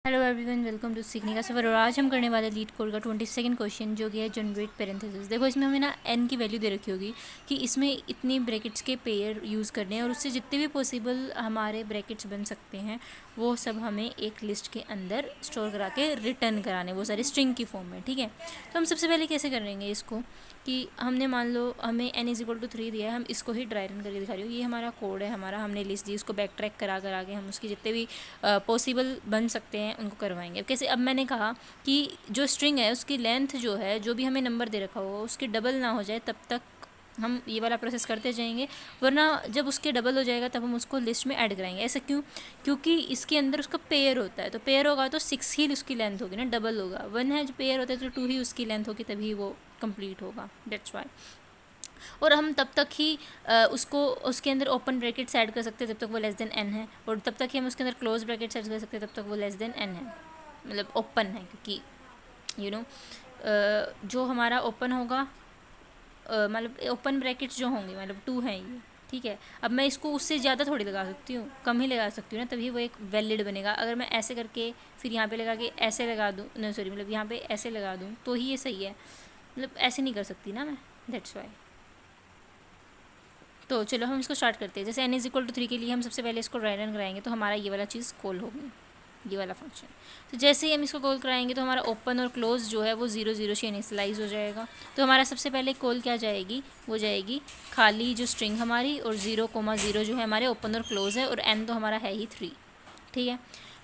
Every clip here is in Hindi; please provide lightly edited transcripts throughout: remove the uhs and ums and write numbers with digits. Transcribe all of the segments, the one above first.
हेलो एवरीवन, वेलकम टू सीखने का सफ़र। और आज हम करने वाले लीड कोड का 22nd क्वेश्चन, जो कि है जनरेट पेरेंथेसिस। देखो, इसमें हमें ना n की वैल्यू दे रखी होगी कि इसमें इतनी ब्रैकेट्स के पेयर यूज़ करने हैं और उससे जितने भी पॉसिबल हमारे ब्रैकेट्स बन सकते हैं वो सब हमें एक लिस्ट के अंदर स्टोर करा के रिटर्न कराने, वो सारे स्ट्रिंग की फॉर्म में। ठीक है, तो हम सबसे पहले कैसे करेंगे इसको कि हमने मान लो हमें n=3 दिया है, हम इसको ही ड्राई रन करके दिखा रही हूँ। ये हमारा कोड है, हमारा हमने लिस्ट दी, उसको बैक ट्रैक करा के हम उसके जितने भी पॉसिबल बन सकते हैं उनको करवाएंगे। अब कैसे? अब मैंने कहा कि जो स्ट्रिंग है उसकी लेंथ जो है, जो भी हमें नंबर दे रखा होगा उसकी डबल ना हो जाए तब तक हम ये वाला प्रोसेस करते जाएंगे, वरना जब उसके डबल हो जाएगा तब हम उसको लिस्ट में ऐड कराएंगे। ऐसा क्यों? क्योंकि इसके अंदर उसका पेयर होता है, तो पेयर होगा तो 6 ही उसकी लेंथ होगी ना, डबल होगा। 1 है जो पेयर होता है तो 2 ही उसकी लेंथ होगी, तभी वो कंप्लीट होगा। That's why. और हम तब तक ही उसको उसके अंदर ओपन ब्रैकेट्स ऐड कर सकते हैं जब तक वो लेस देन n है, और तब तक ही हम उसके अंदर क्लोज ब्रैकेट्स ऐड कर सकते हैं तब तक वो लेस देन n है, मतलब ओपन है। क्योंकि यू नो जो हमारा ओपन होगा, मतलब ओपन ब्रैकेट्स जो होंगे, मतलब 2 हैं ये। ठीक है, अब मैं इसको उससे ज़्यादा थोड़ी लगा सकती हूँ, कम ही लगा सकती हूँ ना, तभी वो एक वैलिड बनेगा। अगर मैं ऐसे करके फिर यहाँ पे लगा के ऐसे लगा दूँ, नहीं सॉरी, मतलब यहाँ पे ऐसे लगा दूँ तो ही ये सही है, मतलब ऐसे नहीं कर सकती ना मैं। That's why. तो चलो हम इसको स्टार्ट करते हैं। जैसे n=3 के लिए हम सबसे पहले इसको ड्राई रन कराएंगे तो हमारा ये वाला चीज़ कॉल होगी, ये वाला फंक्शन। तो जैसे ही हम इसको कॉल कराएंगे तो हमारा ओपन और क्लोज जो है वो 0 से इनिशियलाइज हो जाएगा। तो हमारा सबसे पहले कॉल क्या जाएगी, वो जाएगी खाली जो स्ट्रिंग हमारी, और 0,0 जो है हमारे ओपन और क्लोज है, और n तो हमारा है ही 3। ठीक है,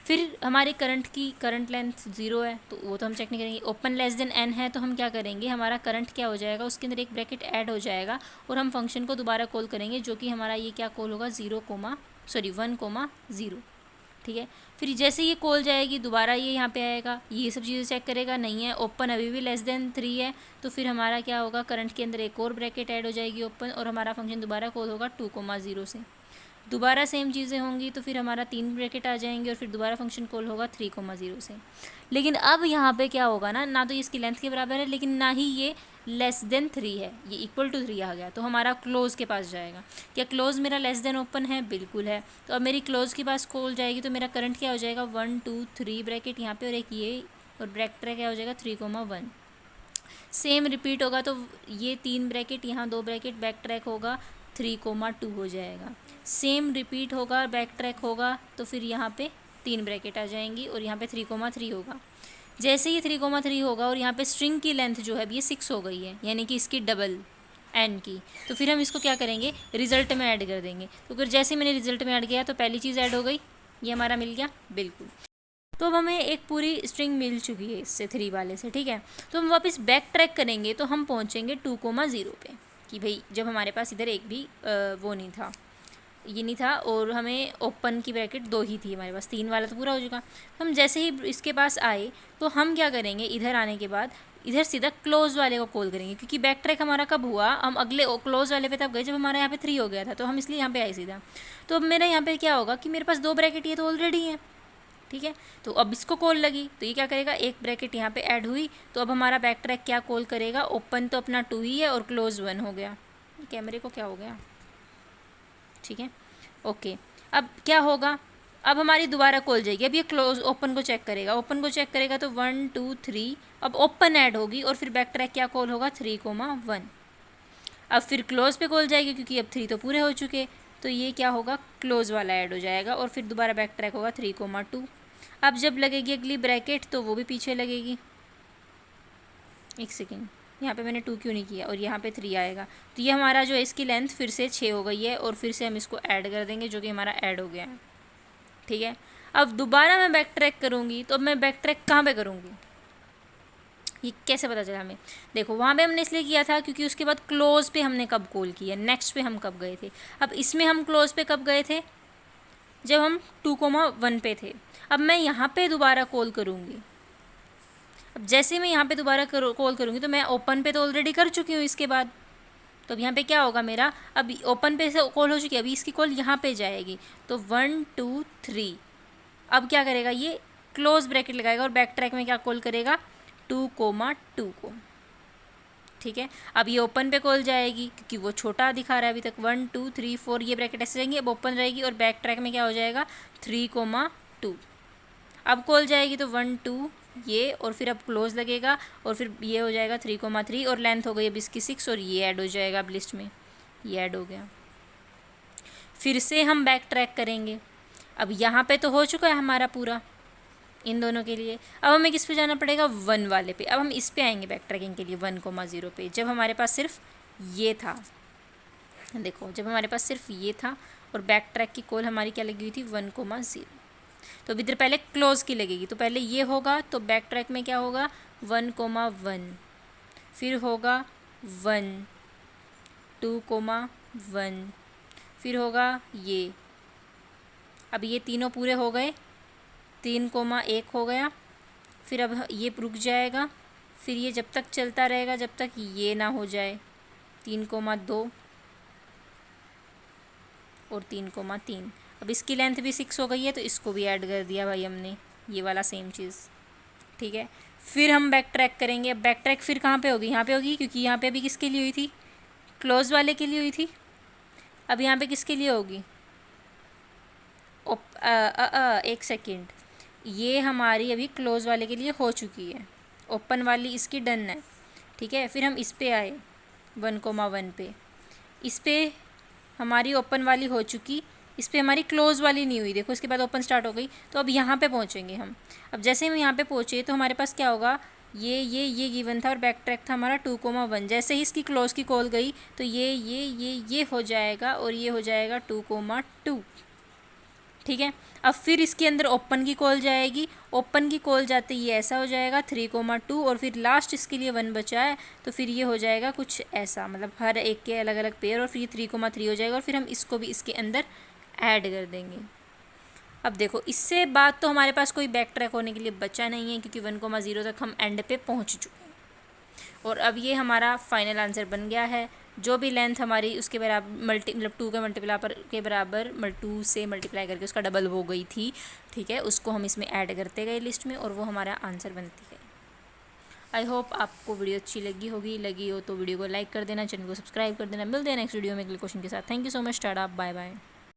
फिर हमारे करंट लेंथ 0 है तो वो तो हम चेक नहीं करेंगे। ओपन लेस देन n है तो हम क्या करेंगे, हमारा करंट क्या हो जाएगा, उसके अंदर एक ब्रैकेट ऐड हो जाएगा और हम फंक्शन को दोबारा कॉल करेंगे, जो कि हमारा ये क्या कॉल होगा, 1,0। ठीक है, फिर जैसे ये कॉल जाएगी दोबारा ये यहाँ पे आएगा, ये सब चीज़ें चेक करेगा, नहीं है ओपन अभी भी लेस देन 3 है, तो फिर हमारा क्या होगा, करंट के अंदर एक और ब्रैकेट ऐड हो जाएगी ओपन, और हमारा फंक्शन दोबारा कॉल होगा 2,0 से। दोबारा सेम चीज़ें होंगी तो फिर हमारा 3 ब्रैकेट आ जाएंगे और फिर दोबारा फंक्शन कॉल होगा 3,0 से। लेकिन अब यहाँ पे क्या होगा ना तो ये इसकी लेंथ के बराबर है, लेकिन ना ही ये लेस देन 3 है, ये इक्वल टू 3 आ गया, तो हमारा क्लोज के पास जाएगा। क्या क्लोज मेरा लेस देन ओपन है? बिल्कुल है। तो अब मेरी क्लोज के पास कॉल जाएगी तो मेरा करंट क्या हो जाएगा, 1 2 3 ब्रैकेट यहाँ पे और एक ये, और ब्रैकेट क्या हो जाएगा 3,1। सेम रिपीट होगा तो ये 3 ब्रैकेट, यहाँ 2 ब्रैकेट, बैक ट्रैक होगा 3,2 हो जाएगा। सेम रिपीट होगा, बैक ट्रैक होगा तो फिर यहाँ पे 3 ब्रैकेट आ जाएंगी और यहाँ पे 3,3 होगा। जैसे ही 3,3 होगा और यहाँ पे स्ट्रिंग की लेंथ जो है ये 6 हो गई है, यानी कि इसकी डबल n की, तो फिर हम इसको क्या करेंगे, रिजल्ट में ऐड कर देंगे। तो फिर जैसे मैंने रिजल्ट में ऐड किया तो पहली चीज़ ऐड हो गई, ये हमारा मिल गया बिल्कुल। तो अब हमें एक पूरी स्ट्रिंग मिल चुकी है इससे 3 वाले से। ठीक है, तो हम वापस बैक ट्रैक करेंगे तो हम पहुँचेंगे 2,0 पे, कि भाई जब हमारे पास इधर एक भी वो नहीं था, ये नहीं था, और हमें ओपन की ब्रैकेट 2 ही थी हमारे पास, 3 वाला तो पूरा हो चुका। हम जैसे ही इसके पास आए तो हम क्या करेंगे, इधर आने के बाद इधर सीधा क्लोज वाले को कॉल करेंगे, क्योंकि बैक ट्रैक हमारा कब हुआ, हम अगले क्लोज वाले पे तब गए जब हमारा यहाँ पे 3 हो गया था, तो हम इसलिए यहाँ पे आए सीधा। तो अब मेरा यहाँ पे क्या होगा कि मेरे पास 2 ब्रैकेट ये तो ऑलरेडी है। ठीक है, तो अब इसको कॉल लगी तो ये क्या करेगा, एक ब्रैकेट यहाँ पे ऐड हुई, तो अब हमारा बैक ट्रैक क्या कॉल करेगा, ओपन तो अपना 2 ही है और क्लोज 1 हो गया। कैमरे को क्या हो गया? ठीक है, ओके। अब क्या होगा, अब हमारी दोबारा कॉल जाएगी, अब ये क्लोज ओपन को चेक करेगा, ओपन को चेक करेगा तो 1 2 3, अब ओपन ऐड होगी और फिर बैक ट्रैक क्या कॉल होगा, 3,1। अब फिर क्लोज पे कॉल जाएगी क्योंकि अब 3 तो पूरे हो चुके, तो ये क्या होगा, क्लोज वाला ऐड हो जाएगा और फिर दोबारा बैक ट्रैक होगा 3,2। अब जब लगेगी अगली ब्रैकेट तो वो भी पीछे लगेगी। एक सेकेंड, यहाँ पे मैंने 2 क्यों नहीं किया, और यहाँ पे 3 आएगा, तो ये हमारा जो है इसकी लेंथ फिर से 6 हो गई है, और फिर से हम इसको ऐड कर देंगे जो कि हमारा ऐड हो गया है। ठीक है, अब दोबारा मैं बैक ट्रैक करूँगी तो अब मैं बैक ट्रैक कहाँ पे करूँगी, ये कैसे पता चला हमें? देखो, वहाँ पे हमने इसलिए किया था क्योंकि उसके बाद क्लोज पे हमने कब कॉल किया, नेक्स्ट पे हम कब गए थे। अब इसमें हम क्लोज पे कब गए थे, जब हम 2,1 पे थे। अब मैं यहाँ पे दोबारा कॉल करूँगी, अब जैसे मैं यहाँ पे दोबारा कॉल करूँगी तो मैं ओपन पे तो ऑलरेडी कर चुकी हूँ इसके बाद, तो अब यहाँ पे क्या होगा मेरा, अब ओपन पे से कॉल हो चुकी है, अभी इसकी कॉल यहाँ पे जाएगी, तो 1 2 3। अब क्या करेगा, ये क्लोज ब्रैकेट लगाएगा और बैक ट्रैक में क्या कॉल करेगा, 2,2 को। ठीक है, अब ये ओपन पे कॉल जाएगी क्योंकि वो छोटा दिखा रहा है अभी तक, 1 2 3 4, ये ब्रैकेट ऐसे जाएंगी, अब ओपन रहेगी और बैक ट्रैक में क्या हो जाएगा, 3,2। अब कॉल जाएगी तो 1 2 ये, और फिर अब क्लोज लगेगा और फिर ये हो जाएगा 3,3 और लेंथ हो गई अब इसकी 6 और ये ऐड हो जाएगा अब लिस्ट में, ये ऐड हो गया। फिर से हम बैक ट्रैक करेंगे। अब यहाँ पे तो हो चुका है हमारा पूरा इन दोनों के लिए। अब हमें किस पे जाना पड़ेगा, 1 वाले पे। अब हम इस पे आएंगे बैक ट्रैकिंग के लिए 1,0 पे, जब हमारे पास सिर्फ ये था। देखो जब हमारे पास सिर्फ ये था और बैक ट्रैक की कॉल हमारी क्या लगी हुई थी, 1,0। तो अब इधर पहले क्लोज की लगेगी, तो पहले ये होगा तो बैक ट्रैक में क्या होगा 1,1, फिर होगा 1 2,1, फिर होगा ये। अब ये तीनों पूरे हो गए, 3,1 हो गया। फिर अब ये रुक जाएगा, फिर ये जब तक चलता रहेगा जब तक ये ना हो जाए 3,2 और 3,3। अब इसकी लेंथ भी 6 हो गई है तो इसको भी ऐड कर दिया भाई हमने, ये वाला सेम चीज़, ठीक है। फिर हम बैक ट्रैक करेंगे। अब बैक ट्रैक फिर कहाँ पे होगी, यहाँ पे होगी, क्योंकि यहाँ पे अभी किसके लिए हुई थी, क्लोज वाले के लिए हुई थी। अब यहाँ पे किसके लिए होगी, एक सेकेंड, ये हमारी अभी क्लोज वाले के लिए हो चुकी है, ओपन वाली इसकी डन है, ठीक है। फिर हम इस पे आए 1,1 पे, इस पे हमारी ओपन वाली हो चुकी, इस पे हमारी क्लोज वाली नहीं हुई, देखो इसके बाद ओपन स्टार्ट हो गई। तो अब यहाँ पे पहुँचेंगे हम। अब जैसे हम यहाँ पे पहुँचे तो हमारे पास क्या होगा, ये गिवन था और बैक ट्रैक था हमारा 2,1। जैसे ही इसकी क्लोज की कॉल गई तो ये हो जाएगा और ये हो जाएगा 2,2, ठीक है। अब फिर इसके अंदर ओपन की कॉल जाएगी, ओपन की कॉल जाते ही ऐसा हो जाएगा 3,2 और फिर लास्ट इसके लिए 1 बचा है तो फिर ये हो जाएगा कुछ ऐसा, मतलब हर एक के अलग अलग पेयर, और फिर ये 3,3 हो जाएगा और फिर हम इसको भी इसके अंदर ऐड कर देंगे। अब देखो इससे बाद तो हमारे पास कोई बैक ट्रैक होने के लिए बचा नहीं है, क्योंकि 1,0 तक हम एंड पे पहुंच चुके हैं। और अब ये हमारा फाइनल आंसर बन गया है। जो भी लेंथ हमारी उसके बराबर मतलब 2 के मल्टीप्लाई के बराबर 2 से मल्टीप्लाई करके उसका डबल हो गई थी, ठीक है, उसको हम इसमें ऐड करते गए लिस्ट में और वो हमारा आंसर बनती गई। आई होप आपको वीडियो अच्छी लगी हो तो वीडियो को लाइक कर देना, चैनल को सब्सक्राइब कर देना। मिलते हैं नेक्स्ट वीडियो में अगले क्वेश्चन के साथ। Thank you so much, tata, bye bye.